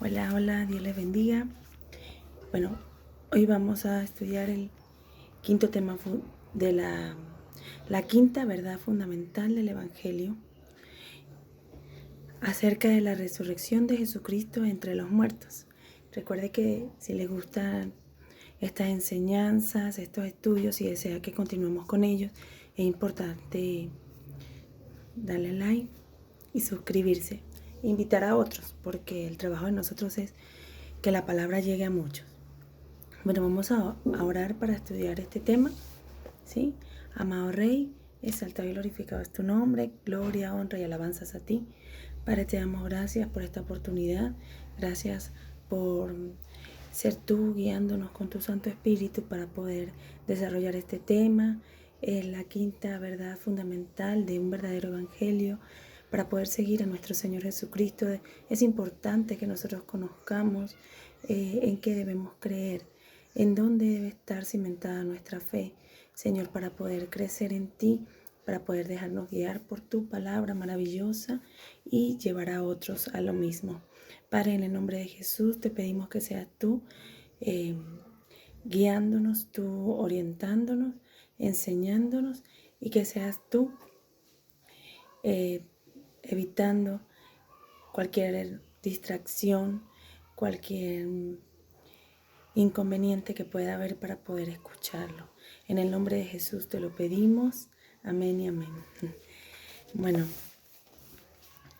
Hola, hola, Dios les bendiga. Bueno, hoy vamos a estudiar el quinto tema de la quinta verdad fundamental del Evangelio acerca de la resurrección de Jesucristo entre los muertos. Recuerde que si les gustan estas enseñanzas, estos estudios y desea que continuemos con ellos, es importante darle like y suscribirse. E invitar a otros, porque el trabajo de nosotros es que la palabra llegue a muchos. Bueno, vamos a orar para estudiar este tema, ¿sí? Amado Rey, exaltado y glorificado es tu nombre, gloria, honra y alabanzas a ti. Padre, te damos gracias por esta oportunidad, gracias por ser tú guiándonos con tu Santo Espíritu para poder desarrollar este tema, la quinta verdad fundamental de un verdadero evangelio. Para poder seguir a nuestro Señor Jesucristo es importante que nosotros conozcamos en qué debemos creer, en dónde debe estar cimentada nuestra fe, Señor, para poder crecer en ti, para poder dejarnos guiar por tu palabra maravillosa y llevar a otros a lo mismo. Padre, en el nombre de Jesús te pedimos que seas tú guiándonos, tú orientándonos, enseñándonos y que seas tú evitando cualquier distracción, cualquier inconveniente que pueda haber para poder escucharlo. En el nombre de Jesús te lo pedimos. Amén y amén. Bueno,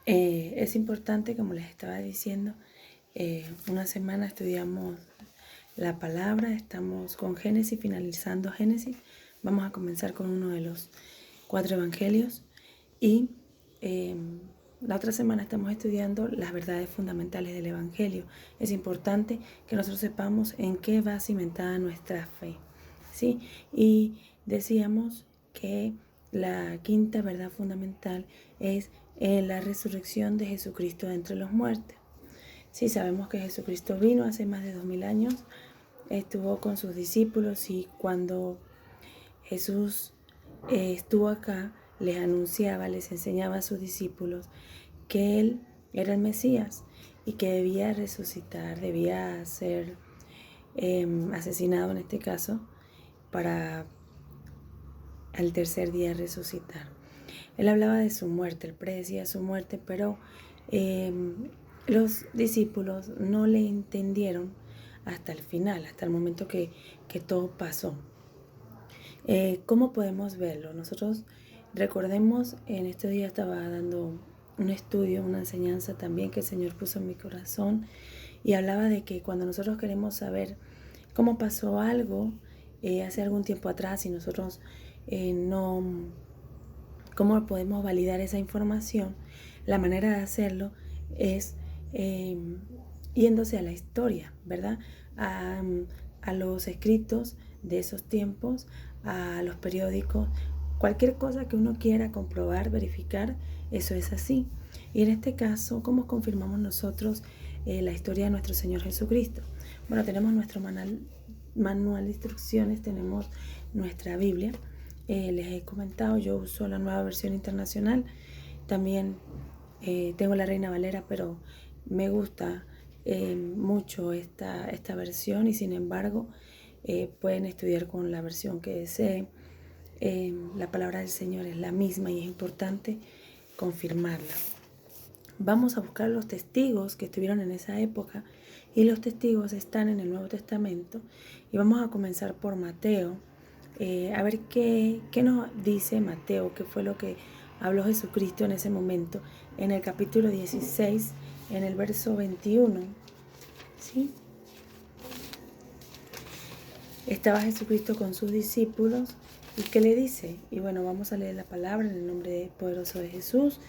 es importante, como les estaba diciendo, una semana estudiamos la palabra, estamos con Génesis, finalizando Génesis. Vamos a comenzar con uno de los 4 evangelios y la otra semana estamos estudiando las verdades fundamentales del Evangelio. Es importante que nosotros sepamos en qué va cimentada nuestra fe, ¿sí? Y decíamos que la quinta verdad fundamental es la resurrección de Jesucristo de entre los muertos. Sí, sabemos que Jesucristo vino hace más de 2000 años, estuvo con sus discípulos y cuando Jesús estuvo acá, les anunciaba, les enseñaba a sus discípulos que Él era el Mesías y que debía resucitar, debía ser asesinado en este caso, para al tercer día resucitar. Él hablaba de su muerte, él predecía su muerte, pero los discípulos no le entendieron hasta el final, hasta el momento que todo pasó. ¿Cómo podemos verlo? Nosotros recordemos, en este día estaba dando un estudio, una enseñanza también que el Señor puso en mi corazón y hablaba de que cuando nosotros queremos saber cómo pasó algo hace algún tiempo atrás y nosotros no, cómo podemos validar esa información, la manera de hacerlo es yéndose a la historia, ¿verdad? A los escritos de esos tiempos, a los periódicos, cualquier cosa que uno quiera comprobar, verificar, eso es así. Y en este caso, ¿cómo confirmamos nosotros la historia de nuestro Señor Jesucristo? Bueno, tenemos nuestro manual de instrucciones, tenemos nuestra Biblia. Les he comentado, yo uso la Nueva Versión Internacional, también tengo la Reina Valera, pero me gusta mucho esta versión y sin embargo pueden estudiar con la versión que deseen. La palabra del Señor es la misma y es importante confirmarla. Vamos a buscar los testigos que estuvieron en esa época y los testigos están en el Nuevo Testamento y vamos a comenzar por Mateo. A ver qué nos dice Mateo, qué fue lo que habló Jesucristo en ese momento, en el capítulo 16, en el verso 21, ¿sí? Estaba Jesucristo con sus discípulos y ¿qué le dice? Y bueno, vamos a leer la palabra en el nombre poderoso de Jesús,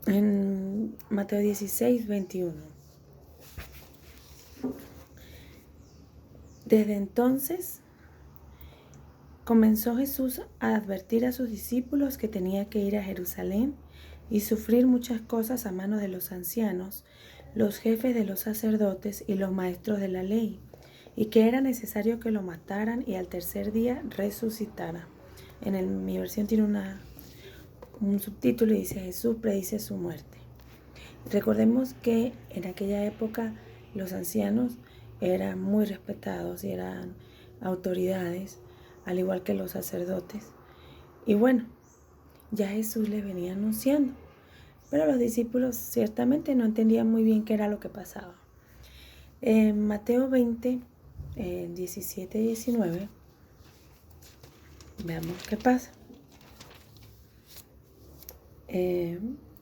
en Mateo 16, 21. Desde entonces comenzó Jesús a advertir a sus discípulos que tenía que ir a Jerusalén y sufrir muchas cosas a manos de los ancianos, los jefes de los sacerdotes y los maestros de la ley, y que era necesario que lo mataran y al tercer día resucitara. Mi versión tiene un subtítulo y dice: Jesús predice su muerte. Recordemos que en aquella época los ancianos eran muy respetados y eran autoridades, al igual que los sacerdotes. Y bueno, ya Jesús les venía anunciando, pero los discípulos ciertamente no entendían muy bien qué era lo que pasaba. En Mateo 20, 17 y 19, veamos qué pasa.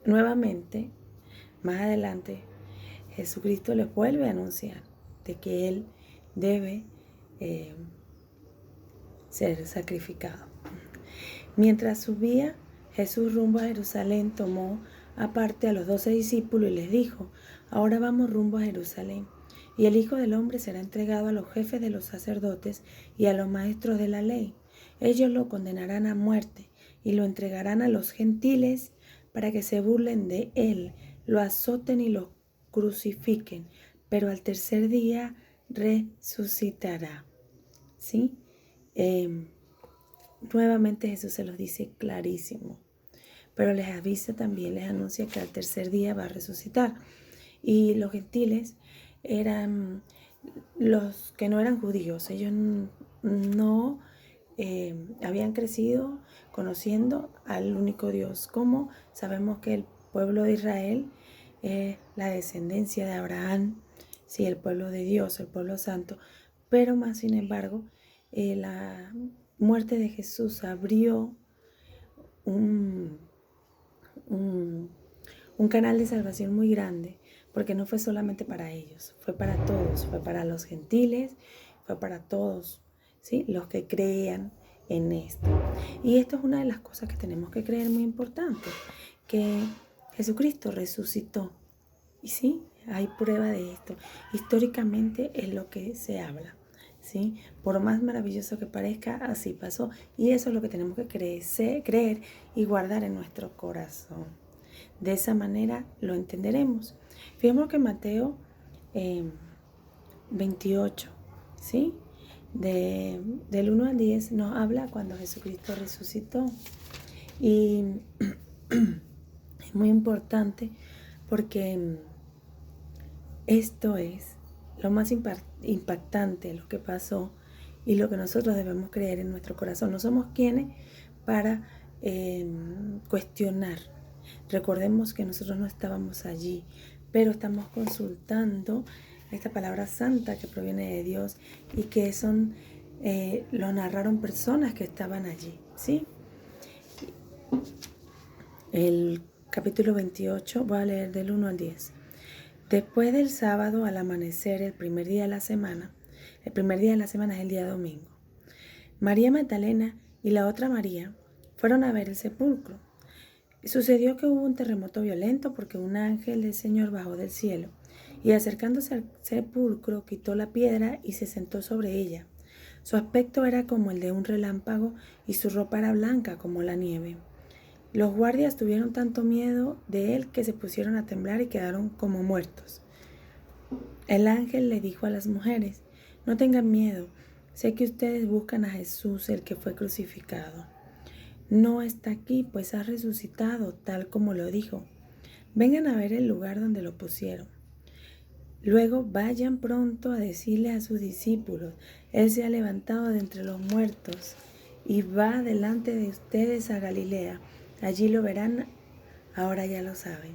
Nuevamente, más adelante, Jesucristo les vuelve a anunciar de que Él debe ser sacrificado. Mientras subía Jesús rumbo a Jerusalén, tomó aparte a los 12 discípulos y les dijo: ahora vamos rumbo a Jerusalén, y el Hijo del Hombre será entregado a los jefes de los sacerdotes y a los maestros de la ley. Ellos lo condenarán a muerte y lo entregarán a los gentiles para que se burlen de él, lo azoten y lo crucifiquen, pero al tercer día resucitará. ¿Sí? Nuevamente Jesús se los dice clarísimo, pero les avisa también, les anuncia que al tercer día va a resucitar. Y los gentiles eran los que no eran judíos. Ellos no habían crecido conociendo al único Dios. Como sabemos que el pueblo de Israel es la descendencia de Abraham, sí, el pueblo de Dios, el pueblo santo, pero más sin embargo, la muerte de Jesús abrió un canal de salvación muy grande, porque no fue solamente para ellos, fue para todos, fue para los gentiles, fue para todos, ¿sí? Los que creían en esto. Y esto es una de las cosas que tenemos que creer muy importante, que Jesucristo resucitó. Y sí, hay prueba de esto. Históricamente es lo que se habla, ¿sí? Por más maravilloso que parezca, así pasó. Y eso es lo que tenemos que creer y guardar en nuestro corazón. De esa manera lo entenderemos. Fijemos que Mateo 28, ¿sí? Del 1 al 10 nos habla cuando Jesucristo resucitó. Y es muy importante porque esto es lo más impactante, lo que pasó y lo que nosotros debemos creer en nuestro corazón. No somos quienes para cuestionar. Recordemos que nosotros no estábamos allí, pero estamos consultando esta palabra santa que proviene de Dios y que lo narraron personas que estaban allí, ¿sí? El capítulo 28, voy a leer del 1 al 10. Después del sábado al amanecer, el primer día de la semana es el día domingo, María Magdalena y la otra María fueron a ver el sepulcro. Y sucedió que hubo un terremoto violento porque un ángel del Señor bajó del cielo y acercándose al sepulcro quitó la piedra y se sentó sobre ella. Su aspecto era como el de un relámpago y su ropa era blanca como la nieve. Los guardias tuvieron tanto miedo de él que se pusieron a temblar y quedaron como muertos. El ángel le dijo a las mujeres: no tengan miedo, sé que ustedes buscan a Jesús, el que fue crucificado. No está aquí, pues ha resucitado, tal como lo dijo. Vengan a ver el lugar donde lo pusieron. Luego vayan pronto a decirle a sus discípulos: Él se ha levantado de entre los muertos y va delante de ustedes a Galilea. Allí lo verán, ahora ya lo saben.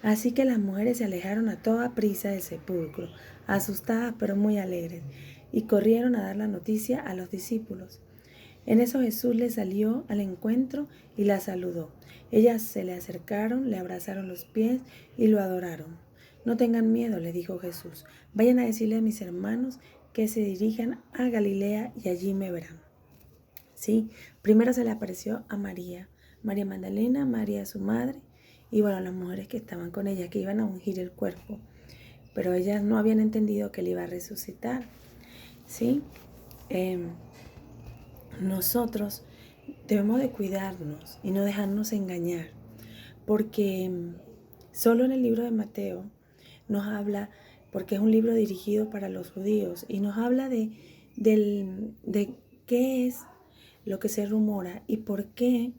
Así que las mujeres se alejaron a toda prisa del sepulcro, asustadas pero muy alegres, y corrieron a dar la noticia a los discípulos. En eso Jesús les salió al encuentro y la saludó. Ellas se le acercaron, le abrazaron los pies y lo adoraron. No tengan miedo, les dijo Jesús. Vayan a decirle a mis hermanos que se dirijan a Galilea y allí me verán. Sí, primero se le apareció a María Magdalena, María su madre, y bueno, las mujeres que estaban con ella, que iban a ungir el cuerpo. Pero ellas no habían entendido que él iba a resucitar. ¿Sí? Nosotros debemos de cuidarnos y no dejarnos engañar, porque solo en el libro de Mateo nos habla, porque es un libro dirigido para los judíos, y nos habla de qué es lo que se rumora y por qué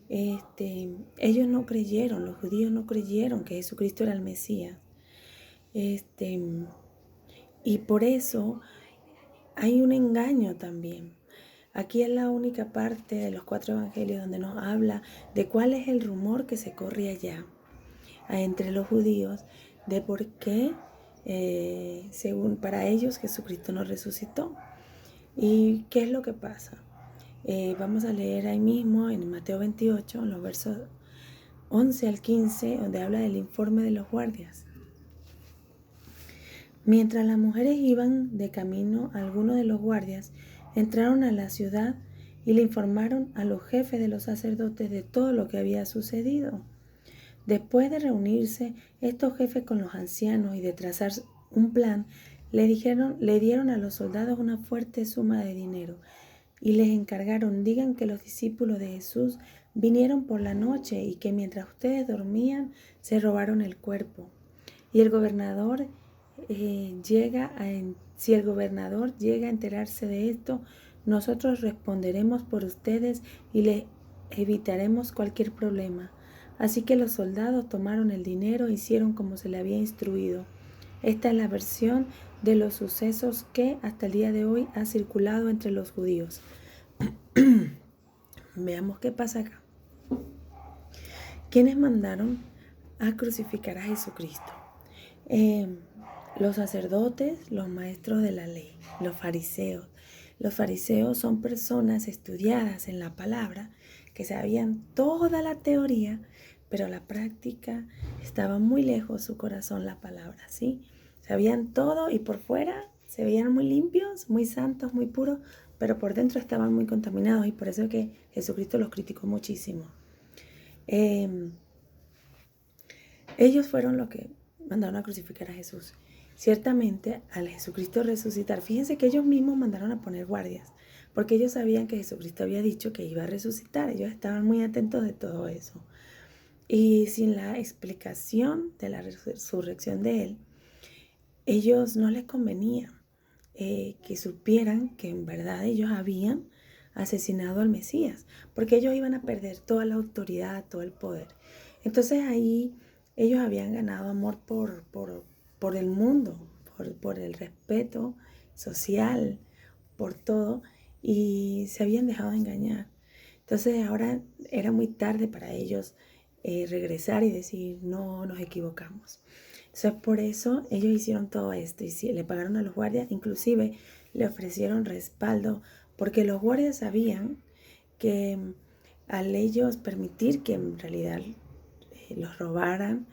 ellos no creyeron, los judíos no creyeron que Jesucristo era el Mesías. Y por eso hay un engaño también. Aquí es la única parte de los 4 evangelios donde nos habla de cuál es el rumor que se corre allá entre los judíos, de por qué, según para ellos, Jesucristo no resucitó. ¿Y qué es lo que pasa? Vamos a leer ahí mismo en Mateo 28, en los versos 11 al 15, donde habla del informe de los guardias. Mientras las mujeres iban de camino, algunos de los guardias entraron a la ciudad y le informaron a los jefes de los sacerdotes de todo lo que había sucedido. Después de reunirse estos jefes con los ancianos y de trazar un plan, le dieron a los soldados una fuerte suma de dinero y les encargaron: digan que los discípulos de Jesús vinieron por la noche y que mientras ustedes dormían se robaron el cuerpo. Y el gobernador si el gobernador llega a enterarse de esto, nosotros responderemos por ustedes y les evitaremos cualquier problema. Así que los soldados tomaron el dinero e hicieron como se le había instruido. Esta es la versión de los sucesos que hasta el día de hoy ha circulado entre los judíos. Veamos qué pasa acá. ¿Quiénes mandaron a crucificar a Jesucristo? Los sacerdotes, los maestros de la ley, los fariseos. Los fariseos son personas estudiadas en la palabra, que sabían toda la teoría, pero la práctica estaba muy lejos su corazón, la palabra, ¿sí? Sabían todo y por fuera se veían muy limpios, muy santos, muy puros, pero por dentro estaban muy contaminados, y por eso es que Jesucristo los criticó muchísimo. Ellos fueron los que mandaron a crucificar a Jesús. Ciertamente, al Jesucristo resucitar, fíjense que ellos mismos mandaron a poner guardias, porque ellos sabían que Jesucristo había dicho que iba a resucitar. Ellos estaban muy atentos de todo eso. Y sin la explicación de la resurrección de Él, ellos no les convenía que supieran que en verdad ellos habían asesinado al Mesías, porque ellos iban a perder toda la autoridad, todo el poder. Entonces ahí ellos habían ganado amor por el mundo, por el respeto social, por todo, y se habían dejado engañar. Entonces ahora era muy tarde para ellos regresar y decir: no, nos equivocamos. Entonces por eso ellos hicieron todo esto y le pagaron a los guardias, inclusive le ofrecieron respaldo, porque los guardias sabían que al ellos permitir que en realidad los robaran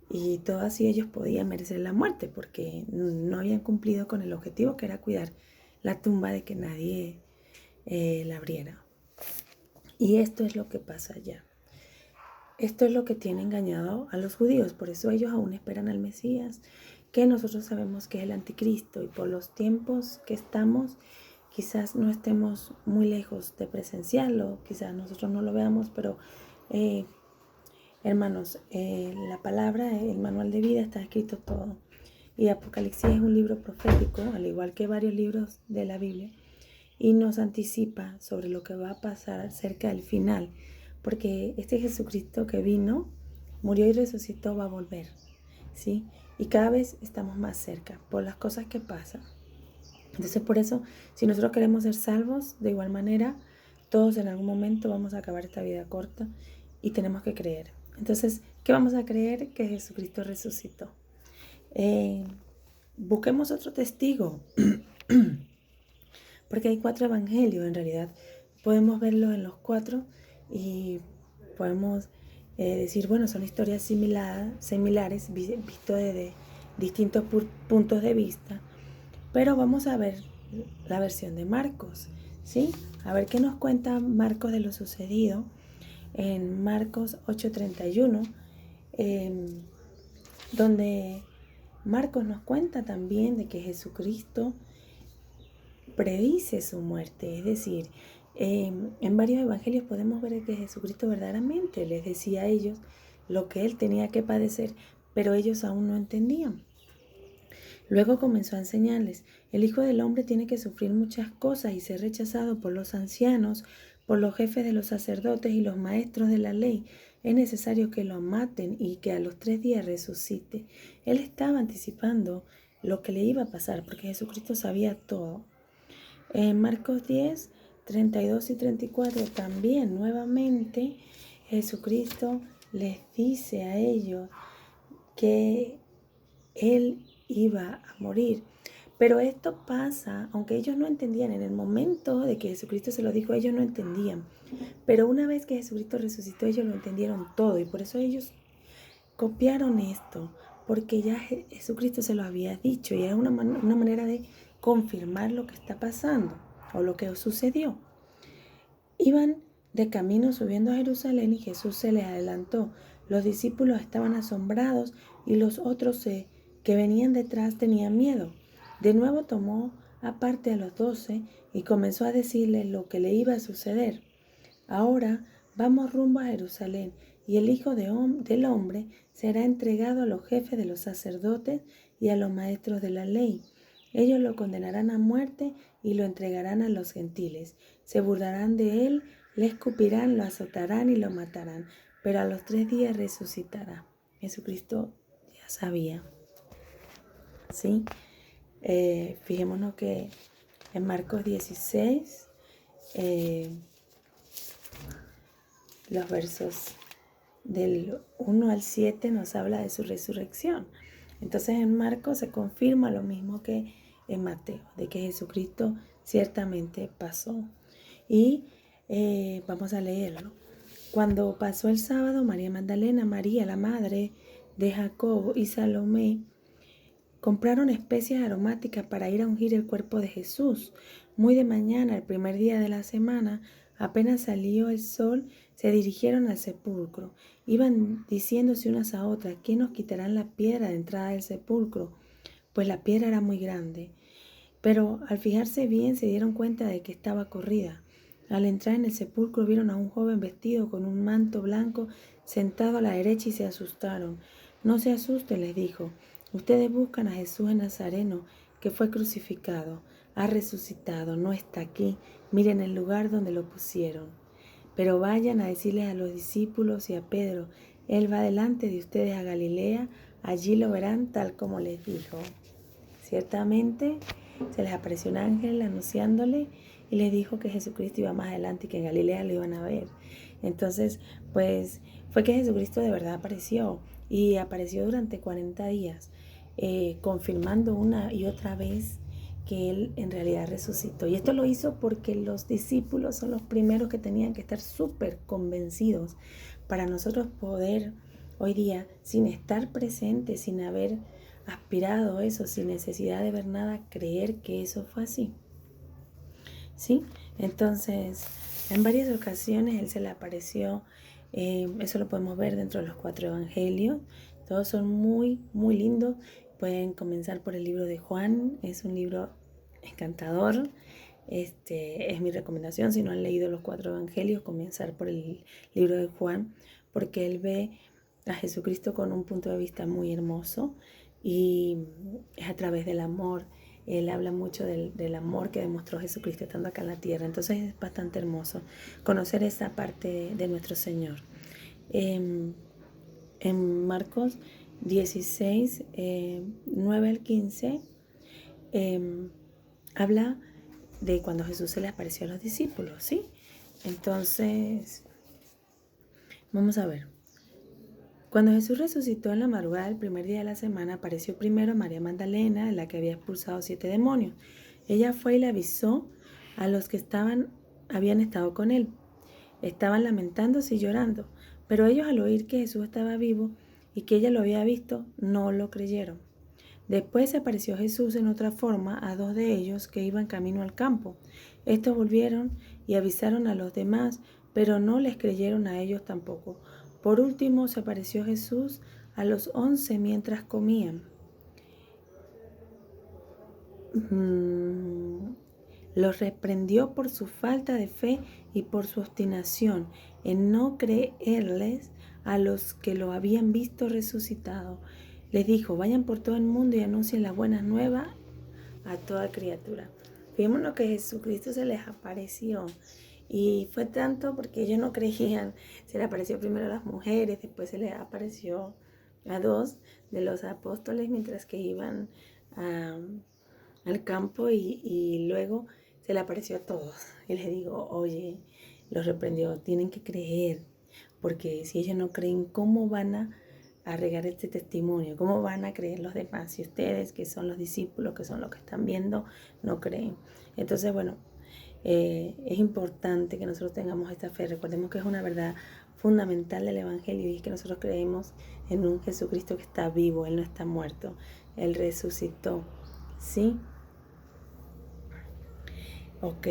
y todo así, ellos podían merecer la muerte, porque no habían cumplido con el objetivo, que era cuidar la tumba de que nadie la abriera. Y esto es lo que pasa allá. Esto es lo que tiene engañado a los judíos. Por eso ellos aún esperan al Mesías, que nosotros sabemos que es el anticristo. Y por los tiempos que estamos, quizás no estemos muy lejos de presenciarlo, quizás nosotros no lo veamos, pero hermanos, la palabra, el manual de vida, está escrito todo. Y Apocalipsis es un libro profético, al igual que varios libros de la Biblia, y nos anticipa sobre lo que va a pasar cerca del final, porque este Jesucristo que vino, murió y resucitó, va a volver, ¿sí? Y cada vez estamos más cerca por las cosas que pasan. Entonces, por eso, si nosotros queremos ser salvos, de igual manera, todos en algún momento vamos a acabar esta vida corta y tenemos que creer. Entonces, ¿qué vamos a creer? Que Jesucristo resucitó. Busquemos otro testigo, porque hay 4 evangelios en realidad. Podemos verlo en los 4 y podemos decir, bueno, son historias similares, visto desde distintos puntos de vista. Pero vamos a ver la versión de Marcos, ¿sí? A ver qué nos cuenta Marcos de lo sucedido en Marcos 8:31, donde Marcos nos cuenta también de que Jesucristo predice su muerte. Es decir, en varios evangelios podemos ver que Jesucristo verdaderamente les decía a ellos lo que Él tenía que padecer, pero ellos aún no entendían. Luego comenzó a enseñarles: el Hijo del Hombre tiene que sufrir muchas cosas y ser rechazado por los ancianos, por los jefes de los sacerdotes y los maestros de la ley. Es necesario que lo maten y que a los 3 días resucite. Él estaba anticipando lo que le iba a pasar, porque Jesucristo sabía todo. En Marcos 10, 32 y 34 también nuevamente Jesucristo les dice a ellos que Él iba a morir. Pero esto pasa, aunque ellos no entendían, en el momento de que Jesucristo se lo dijo, ellos no entendían. Pero una vez que Jesucristo resucitó, ellos lo entendieron todo y por eso ellos copiaron esto, porque ya Jesucristo se lo había dicho y era una manera de confirmar lo que está pasando o lo que sucedió. Iban de camino subiendo a Jerusalén y Jesús se les adelantó. Los discípulos estaban asombrados y los otros que venían detrás tenían miedo. De nuevo tomó aparte a los 12 y comenzó a decirles lo que le iba a suceder. Ahora vamos rumbo a Jerusalén y el Hijo del Hombre será entregado a los jefes de los sacerdotes y a los maestros de la ley. Ellos lo condenarán a muerte y lo entregarán a los gentiles. Se burlarán de él, le escupirán, lo azotarán y lo matarán, pero a los 3 días resucitará. Jesucristo ya sabía, ¿sí? Fijémonos que en Marcos 16, los versos del 1 al 7 nos habla de su resurrección. Entonces en Marcos se confirma lo mismo que en Mateo, de que Jesucristo ciertamente pasó. Y vamos a leerlo. Cuando pasó el sábado, María Magdalena, María, la madre de Jacobo y Salomé, compraron especias aromáticas para ir a ungir el cuerpo de Jesús. Muy de mañana, el primer día de la semana, apenas salió el sol, se dirigieron al sepulcro. Iban diciéndose unas a otras, ¿quién nos quitará la piedra de entrada del sepulcro? Pues la piedra era muy grande. Pero al fijarse bien se dieron cuenta de que estaba corrida. Al entrar en el sepulcro vieron a un joven vestido con un manto blanco sentado a la derecha y se asustaron. No se asusten, les dijo. Ustedes buscan a Jesús el Nazareno, que fue crucificado. Ha resucitado, no está aquí. Miren el lugar donde lo pusieron. Pero vayan a decirles a los discípulos y a Pedro, Él va delante de ustedes a Galilea, allí lo verán tal como les dijo. Ciertamente se les apareció un ángel anunciándole y les dijo que Jesucristo iba más adelante y que en Galilea lo iban a ver. Entonces, pues fue que Jesucristo de verdad apareció y apareció durante 40 días, confirmando una y otra vez que Él en realidad resucitó. Y esto lo hizo porque los discípulos son los primeros que tenían que estar súper convencidos para nosotros poder hoy día, sin estar presentes, sin haber aspirado eso, sin necesidad de ver nada, creer que eso fue así. ¿Sí? Entonces, en varias ocasiones Él se le apareció. Eso lo podemos ver dentro de los 4 evangelios. Todos son muy, muy lindos. Pueden comenzar por el libro de Juan. Es un libro encantador. Es mi recomendación. Si no han leído los 4 evangelios, comenzar por el libro de Juan, porque él ve a Jesucristo con un punto de vista muy hermoso y es a través del amor. Él habla mucho del amor que demostró Jesucristo estando acá en la tierra. Entonces es bastante hermoso conocer esa parte de nuestro Señor. En Marcos 16, 9 al 15, habla de cuando Jesús se le apareció a los discípulos, ¿sí? Entonces, vamos a ver. Cuando Jesús resucitó en la madrugada del primer día de la semana, apareció primero a María Magdalena, la que había expulsado 7 demonios. Ella fue y le avisó a los que habían estado con él. Estaban lamentándose y llorando, pero ellos al oír que Jesús estaba vivo y que ella lo había visto, no lo creyeron. Después se apareció Jesús en otra forma a 2 de ellos que iban camino al campo. Estos volvieron y avisaron a los demás, pero no les creyeron a ellos tampoco. Por último se apareció Jesús a los 11 mientras comían. Los reprendió por su falta de fe y por su obstinación en no creerles a los que lo habían visto resucitado. Les dijo, vayan por todo el mundo y anuncien las buenas nuevas a toda criatura. Fijémonos que Jesucristo se les apareció Y fue tanto porque ellos no creían. Se le apareció primero a las mujeres, después se le apareció a 2 de los apóstoles mientras que iban al campo y luego se le apareció a todos. Y les digo, oye, los reprendió, tienen que creer, porque si ellos no creen, ¿cómo van a regar este testimonio? ¿Cómo van a creer los demás? Si ustedes, que son los discípulos, que son los que están viendo, no creen. Entonces, bueno, es importante que nosotros tengamos esta fe. Recordemos que es una verdad fundamental del Evangelio y es que nosotros creemos en un Jesucristo que está vivo, Él no está muerto, Él resucitó, ¿sí? Ok,